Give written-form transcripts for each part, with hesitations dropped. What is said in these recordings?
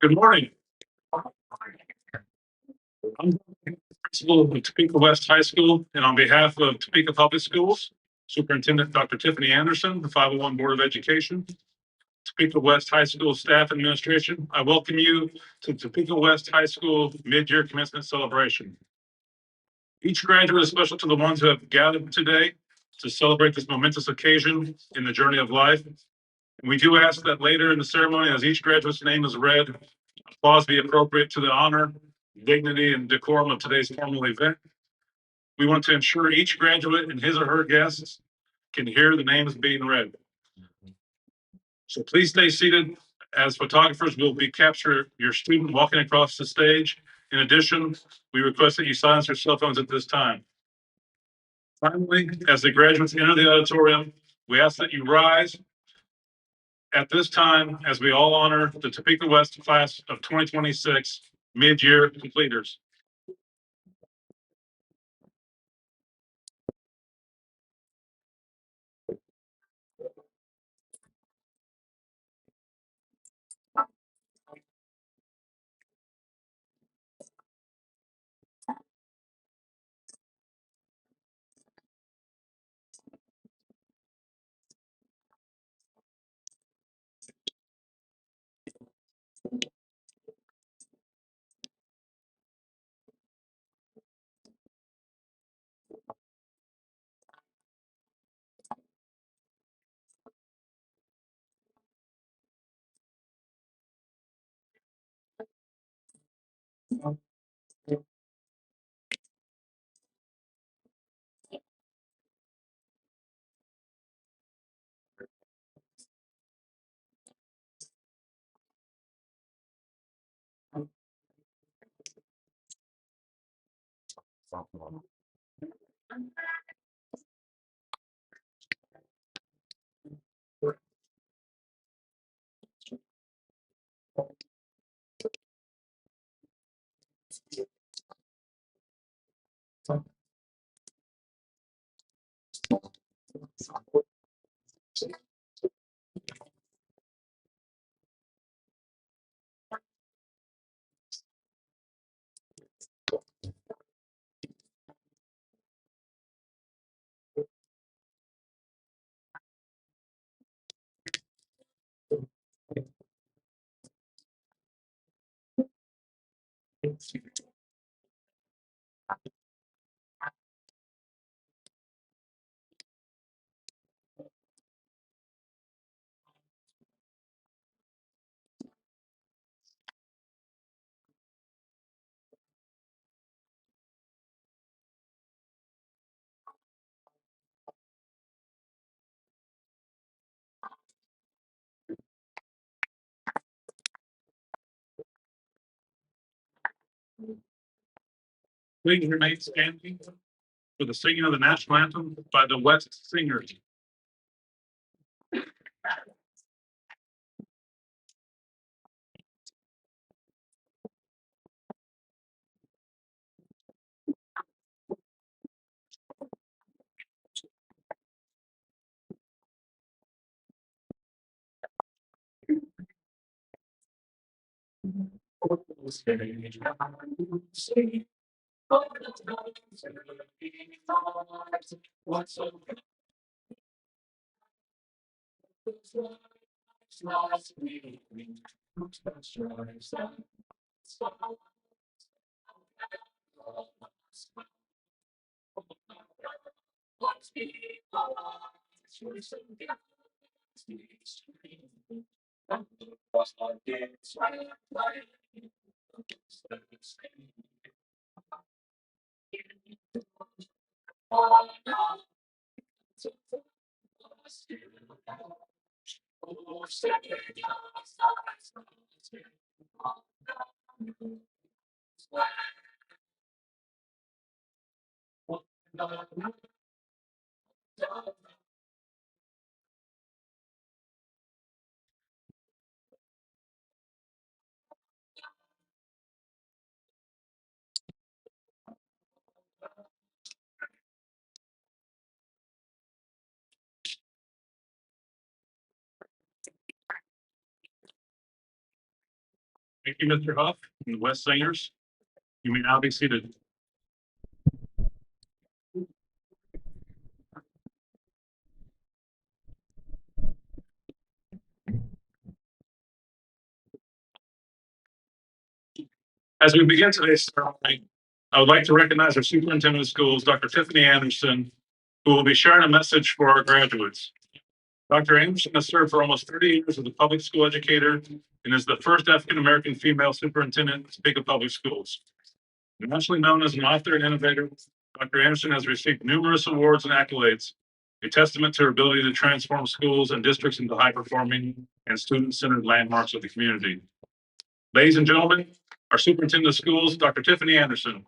Good morning. I'm principal of Topeka West High School, and on behalf of Topeka Public Schools, Superintendent Dr. Tiffany Anderson, the 501 Board of Education, Topeka West High School staff and administration, I welcome you to Topeka West High School mid-year commencement celebration. Each graduate is special to the ones who have gathered today to celebrate this momentous occasion in the journey of life. And we do ask that later in the ceremony, as each graduate's name is read, applause be appropriate to the honor, dignity, and decorum of today's formal event. We want to ensure each graduate and his or her guests can hear the names being read. So please stay seated. As photographers, we'll be capture your student walking across the stage. In addition, we request that you silence your cell phones at this time. Finally, as the graduates enter the auditorium, we ask that you rise at this time as we all honor the Topeka West class of 2026 mid-year completers. Please remain standing for the singing of the national anthem by the West Singers. Thank you, Mr. Huff and the West Singers. You may now be seated. As we begin today's ceremony, I would like to recognize our superintendent of schools, Dr. Tiffany Anderson, who will be sharing a message for our graduates. Dr. Anderson has served for almost 30 years as a public school educator and is the first African-American female superintendent in Topeka Public Schools. Nationally known as an author and innovator, Dr. Anderson has received numerous awards and accolades, a testament to her ability to transform schools and districts into high-performing and student-centered landmarks of the community. Ladies and gentlemen, our superintendent of schools, Dr. Tiffany Anderson.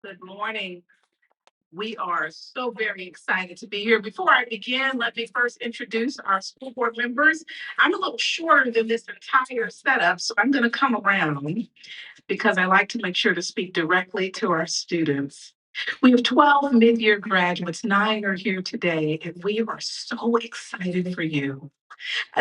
Good morning. We are so very excited to be here. Before I begin, let me first introduce our school board members. I'm a little shorter than this entire setup, so I'm going to come around because I like to make sure to speak directly to our students. We have 12 mid-year graduates, 9 are here today, and we are so excited for you.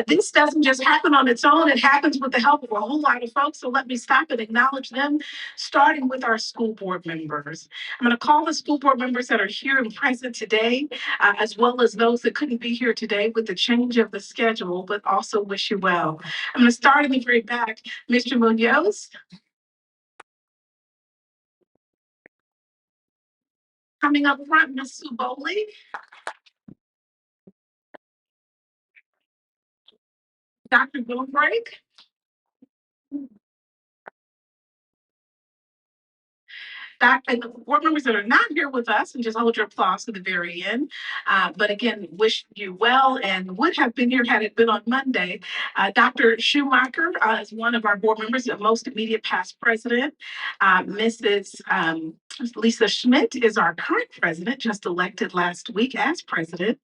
This doesn't just happen on its own. It happens with the help of a whole lot of folks. So let me stop and acknowledge them, starting with our school board members. I'm going to call the school board members that are here and present today, as well as those that couldn't be here today with the change of the schedule, but also wish you well. I'm going to start in the very back. Mr. Munoz. Coming up front, Ms. Sue Bowley. Dr. Bloomberg. And the board members that are not here with us, and just hold your applause to the very end. But again, wish you well and would have been here had it been on Monday. Dr. Schumacher is one of our board members, the most immediate past president. Mrs. Lisa Schmidt is our current president, just elected last week as president.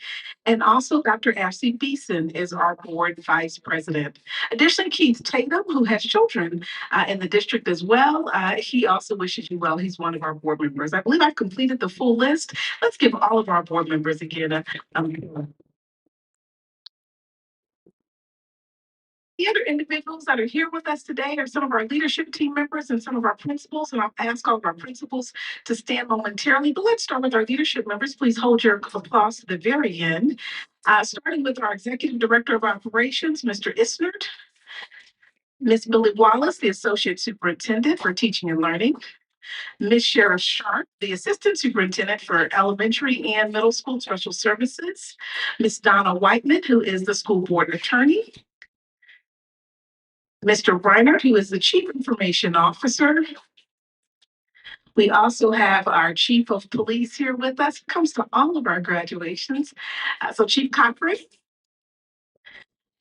And also Dr. Ashley Beeson is our board vice president. Additionally, Keith Tatum, who has children in the district as well. He also wishes you well. He's one of our board members. I believe I've completed the full list. Let's give all of our board members again the other individuals that are here with us today are some of our leadership team members and some of our principals, and I'll ask all of our principals to stand momentarily. But let's start with our leadership members. Please hold your applause to the very end. Starting with our Executive Director of Operations, Mr. Isnert. Ms. Billy Wallace, the Associate Superintendent for Teaching and Learning. Ms. Shara Sharp, the Assistant Superintendent for Elementary and Middle School Special Services. Ms. Donna Whiteman, who is the School Board Attorney. Mr. Reiner, who is the Chief Information Officer. We also have our Chief of Police here with us. It comes to all of our graduations. So Chief Cochran.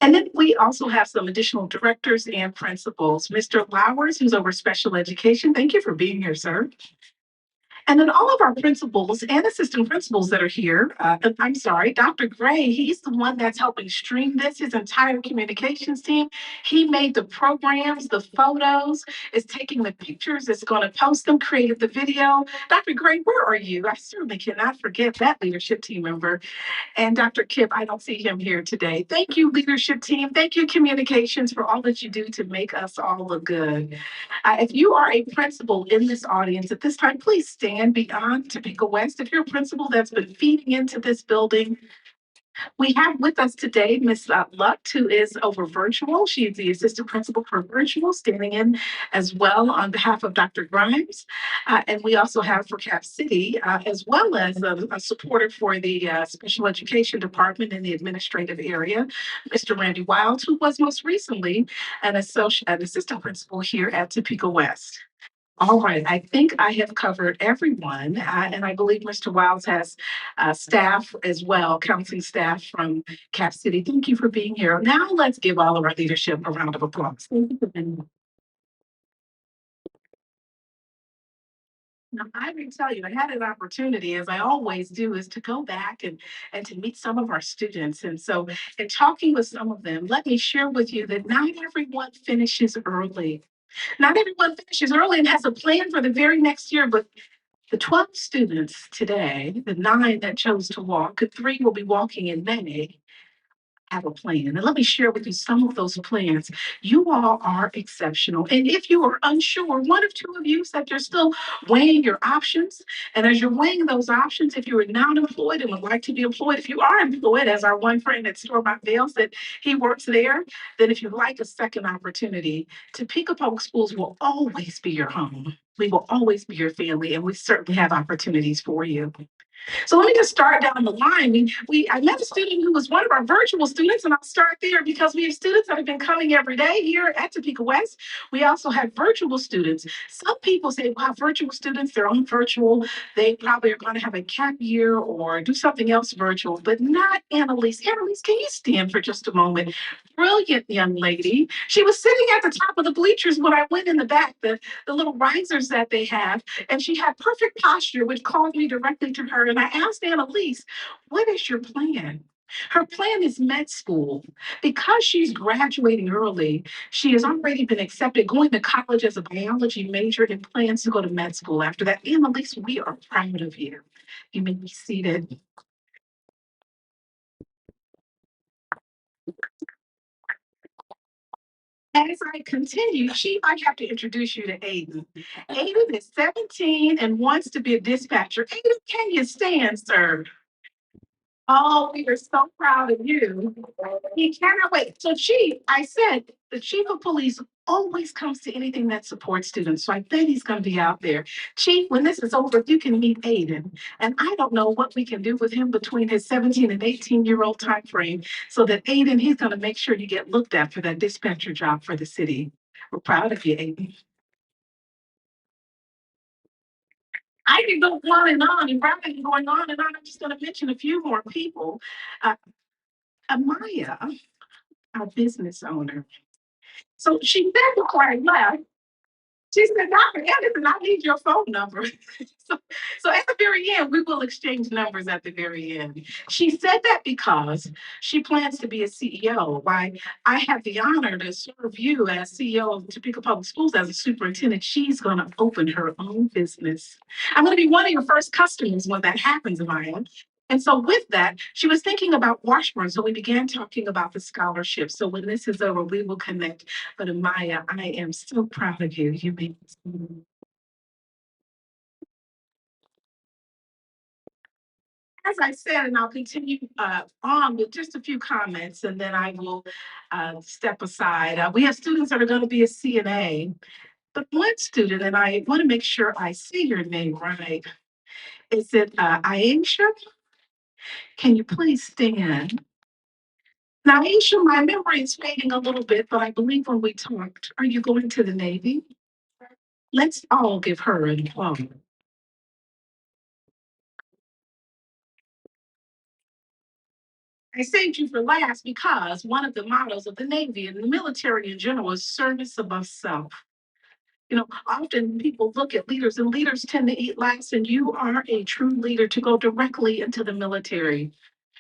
And then we also have some additional directors and principals. Mr. Lowers, who's over special education. Thank you for being here, sir. And then all of our principals and assistant principals that are here, Dr. Gray, he's the one that's helping stream this, his entire communications team. He made the programs, the photos, is taking the pictures, is going to post them, created the video. Dr. Gray, where are you? I certainly cannot forget that leadership team member. And Dr. Kip, I don't see him here today. Thank you, leadership team. Thank you, communications, for all that you do to make us all look good. If you are a principal in this audience at this time, please stand beyond Topeka West. If you're a principal that's been feeding into this building, we have with us today Ms. Lucht, who is over virtual. She is the assistant principal for virtual, standing in as well on behalf of Dr. Grimes. And we also have for Cap City, as well as a supporter for the special education department in the administrative area, Mr. Randy Wild, who was most recently an assistant principal here at Topeka West. All right, I think I have covered everyone, and I believe Mr. Wiles has staff as well, counseling staff from Cap City. Thank you for being here. Now let's give all of our leadership a round of applause. Thank you for being here. Now, I will tell you, I had an opportunity, as I always do, is to go back and to meet some of our students. And so, in talking with some of them, let me share with you that not everyone finishes early. Not everyone finishes early and has a plan for the very next year, but the 12 students today, the 9 that chose to walk, 3 will be walking in May, have a plan. And let me share with you some of those plans. You all are exceptional. And if you are unsure, one of two of you said you're still weighing your options. And as you're weighing those options, if you are not employed and would like to be employed, if you are employed, as our one friend at Store Bought Vales that he works there, then if you'd like a second opportunity, Topeka Public Schools will always be your home. We will always be your family, and we certainly have opportunities for you. So let me just start down the line. I met a student who was one of our virtual students, and I'll start there because we have students that have been coming every day here at Topeka West. We also have virtual students. Some people say, wow, virtual students, they're on virtual. They probably are going to have a cap year or do something else virtual, but not Annalise. Annalise, can you stand for just a moment? Brilliant young lady. She was sitting at the top of the bleachers when I went in the back, the little risers that they have, and she had perfect posture, which called me directly to her. And I asked Annalise, what is your plan? Her plan is med school. Because she's graduating early, she has already been accepted, going to college as a biology major and plans to go to med school after that. Annalise, we are proud of you. You may be seated. As I continue, Chief, I have to introduce you to Aiden. Aiden is 17 and wants to be a dispatcher. Aiden, can you stand, sir? Oh, we are so proud of you. He cannot wait. So, Chief, I said the chief of police always comes to anything that supports students. So I bet he's going to be out there. Chief, when this is over, you can meet Aiden. And I don't know what we can do with him between his 17 and 18-year-old time frame so that Aiden, he's going to make sure you get looked at for that dispatcher job for the city. We're proud of you, Aiden. I can go on and on, and rather than going on and on, I'm just going to mention a few more people. Uh, Amaya, our business owner. So she said before I left, she said, Dr. Anderson, I need your phone number. so, so at the very end, we will exchange numbers at the very end. She said that because she plans to be a CEO. Why I have the honor to serve you as CEO of Topeka Public Schools as a superintendent. She's going to open her own business. I'm going to be one of your first customers when that happens, Maya. And so, with that, she was thinking about Washburn. So, we began talking about the scholarship. So, when this is over, we will connect. But Amaya, I am so proud of you. You made as I said, and I'll continue on with just a few comments, and then I will step aside. We have students that are going to be a CNA, but one student, and I want to make sure I say your name right. Is it Aisha? Can you please stand? Now, Aisha, my memory is fading a little bit, but I believe when we talked, are you going to the Navy? Let's all give her an applause. I saved you for last because one of the mottos of the Navy and the military in general is service above self. You know, often people look at leaders and leaders tend to eat last, and you are a true leader to go directly into the military.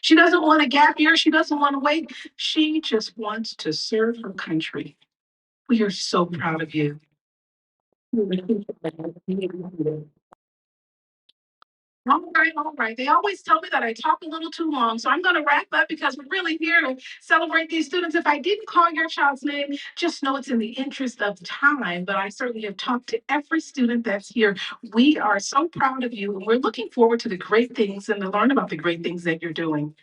She doesn't want a gap year. She doesn't want to wait. She just wants to serve her country. We are so proud of you. All right, all right. They always tell me that I talk a little too long, so I'm going to wrap up because we're really here to celebrate these students. If I didn't call your child's name, just know it's in the interest of time, but I certainly have talked to every student that's here. We are so proud of you, and we're looking forward to the great things and to learn about the great things that you're doing.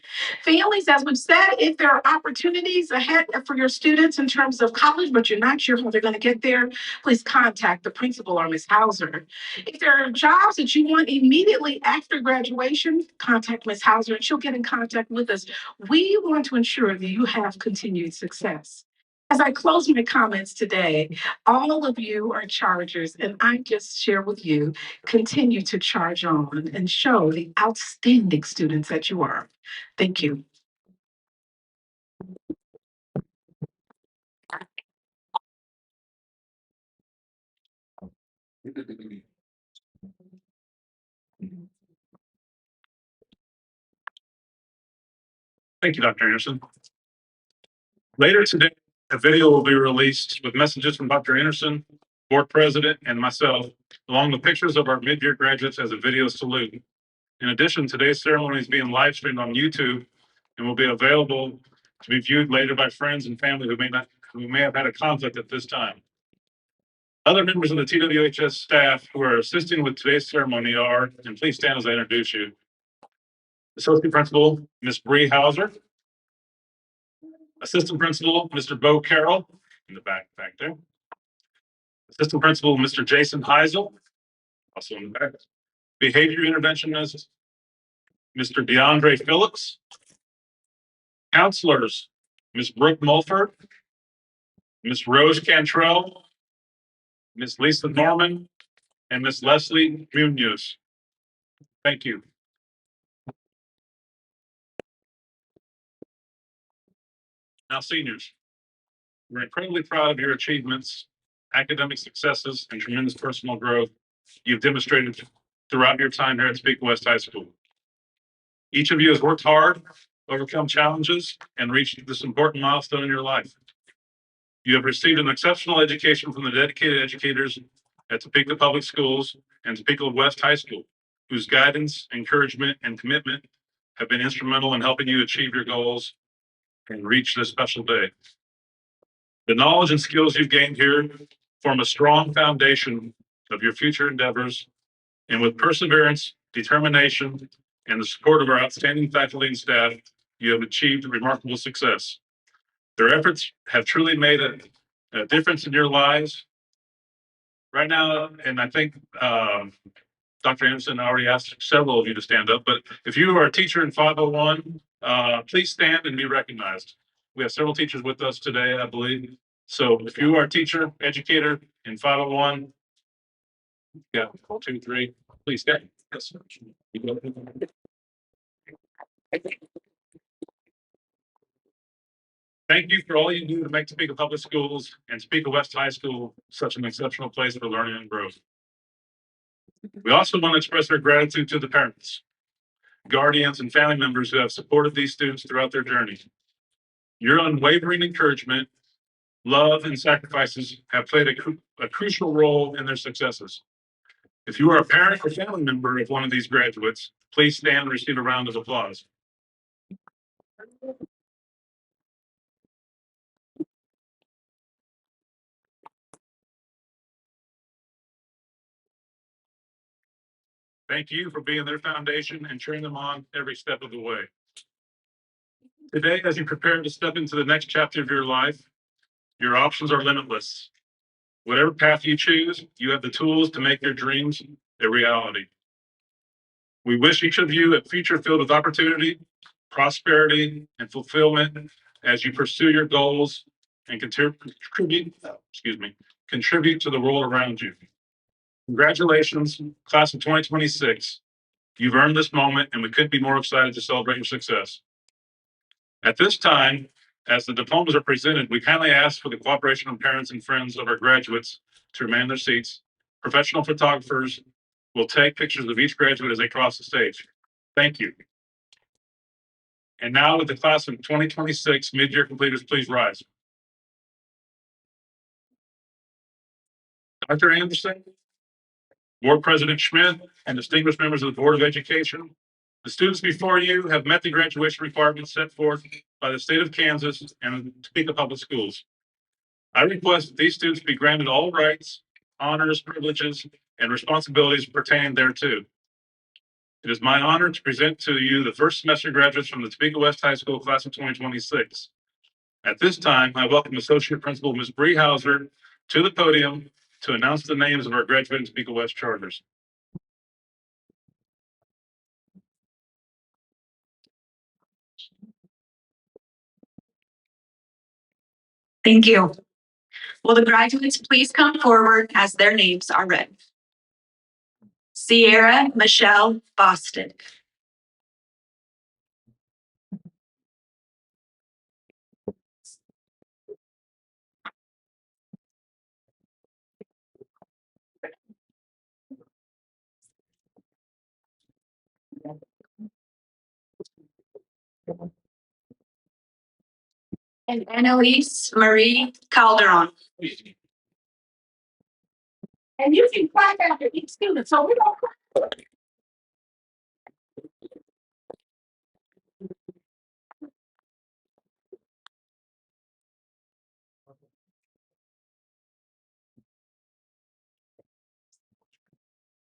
Families, as we've said, if there are opportunities ahead for your students in terms of college, but you're not sure how they're going to get there, please contact the principal or Ms. Hauser. If there are jobs that you want immediately after graduation, contact Ms. Hauser and she'll get in contact with us. We want to ensure that you have continued success. As I close my comments today, all of you are chargers, and I just share with you, continue to charge on and show the outstanding students that you are. Thank you. Thank you, Dr. Anderson. Later today, a video will be released with messages from Dr. Anderson, board president, and myself, along with pictures of our mid-year graduates as a video salute. In addition, today's ceremony is being live streamed on YouTube and will be available to be viewed later by friends and family who may have had a conflict at this time. Other members of the TWHS staff who are assisting with today's ceremony are, and please stand as I introduce you, Associate Principal, Ms. Bree Hauser, Assistant Principal, Mr. Bo Carroll, in the back there. Assistant Principal, Mr. Jason Heisel, also in the back. Behavior Interventionist, Mr. DeAndre Phillips. Counselors, Ms. Brooke Mulford, Ms. Rose Cantrell, Ms. Lisa Norman, and Ms. Leslie Munoz. Thank you. Now, seniors, we're incredibly proud of your achievements, academic successes, and tremendous personal growth you've demonstrated throughout your time here at Topeka West High School. Each of you has worked hard, overcome challenges, and reached this important milestone in your life. You have received an exceptional education from the dedicated educators at Topeka Public Schools and Topeka West High School, whose guidance, encouragement, and commitment have been instrumental in helping you achieve your goals and reach this special day. The knowledge and skills you've gained here form a strong foundation of your future endeavors, and with perseverance, determination, and the support of our outstanding faculty and staff, you have achieved remarkable success. Their efforts have truly made a difference in your lives right now. And I think Dr. Anderson already asked several of you to stand up, but if you are a teacher in 501, please stand and be recognized. We have several teachers with us today, I believe. So if you are a teacher, educator in 501, yeah, 2, 3, please stand. Yes. Thank you for all you do to make Topeka Public Schools and Topeka West High School such an exceptional place for learning and growth. We also want to express our gratitude to the parents, guardians, and family members who have supported these students throughout their journey. Your unwavering encouragement, love, and sacrifices have played a crucial role in their successes. If you are a parent or family member of one of these graduates, please stand and receive a round of applause. Thank you for being their foundation and cheering them on every step of the way. Today, as you prepare to step into the next chapter of your life, your options are limitless. Whatever path you choose, you have the tools to make your dreams a reality. We wish each of you a future filled with opportunity, prosperity, and fulfillment as you pursue your goals and contribute to the world around you. Congratulations, class of 2026. You've earned this moment, and we couldn't be more excited to celebrate your success. At this time, as the diplomas are presented, we kindly ask for the cooperation of parents and friends of our graduates to remain in their seats. Professional photographers will take pictures of each graduate as they cross the stage. Thank you. And now with the class of 2026 mid-year completers, please rise. Dr. Anderson, Board President Schmidt, and distinguished members of the Board of Education, the students before you have met the graduation requirements set forth by the state of Kansas and Topeka Public Schools. I request that these students be granted all rights, honors, privileges, and responsibilities pertaining thereto. It is my honor to present to you the first semester graduates from the Topeka West High School class of 2026. At this time, I welcome Associate Principal Ms. Bree Hauser to the podium to announce the names of our graduating Topeka West charters. Thank you. Will the graduates please come forward as their names are read? Sierra Michelle Boston. And Annalise Marie Calderon. And you can clap after each student, so we don't.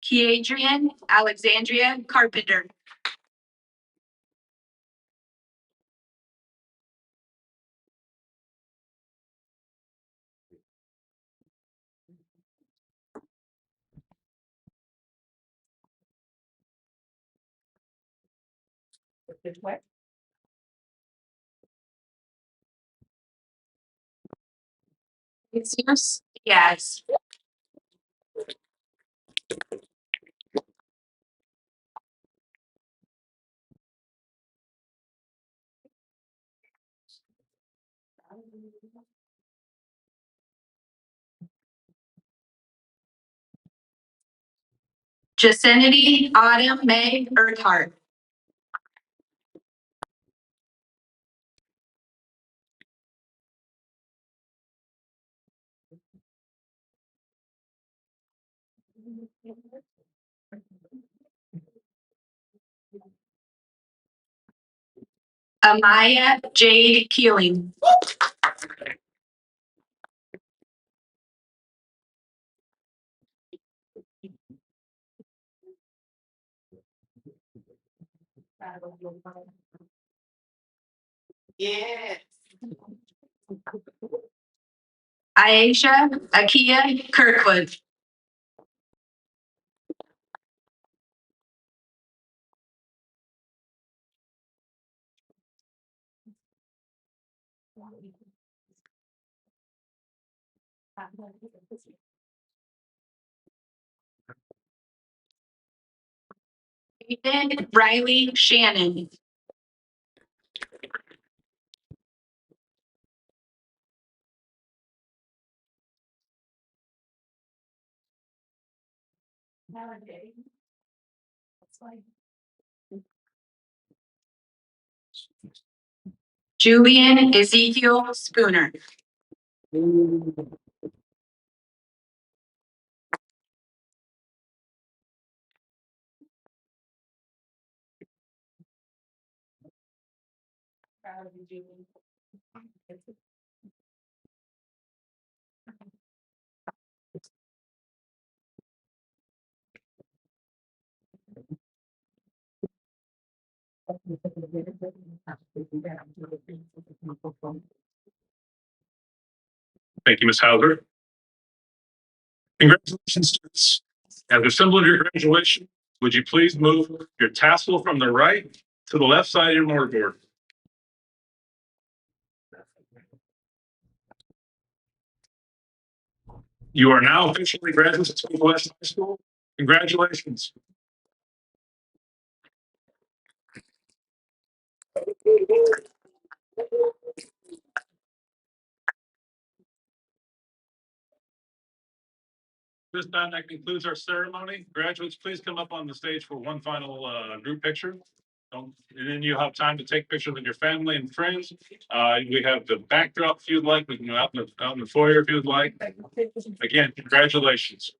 Kiadrian Alexandria Carpenter. Jesus. Yes. Jacinity Autumn May Earthart. Amaya Jade Keeling. Yes. Aisha Akia Kirkwood. Ethan Riley Shannon. Julian Ezekiel Spooner. Thank you, Ms. Hauser. Congratulations, students. As a symbol of your graduation, would you please move your tassel from the right to the left side of your mortarboard? You are now officially graduates of Topeka West High School. Congratulations. This time, that concludes our ceremony. Graduates, please come up on the stage for one final group picture. And then you'll have time to take pictures with your family and friends. We have the backdrop if you'd like. We can go out in the foyer if you'd like. Again, congratulations.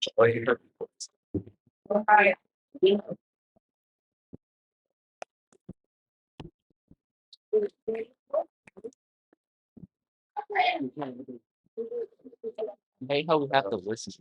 Hey, how we have to listen.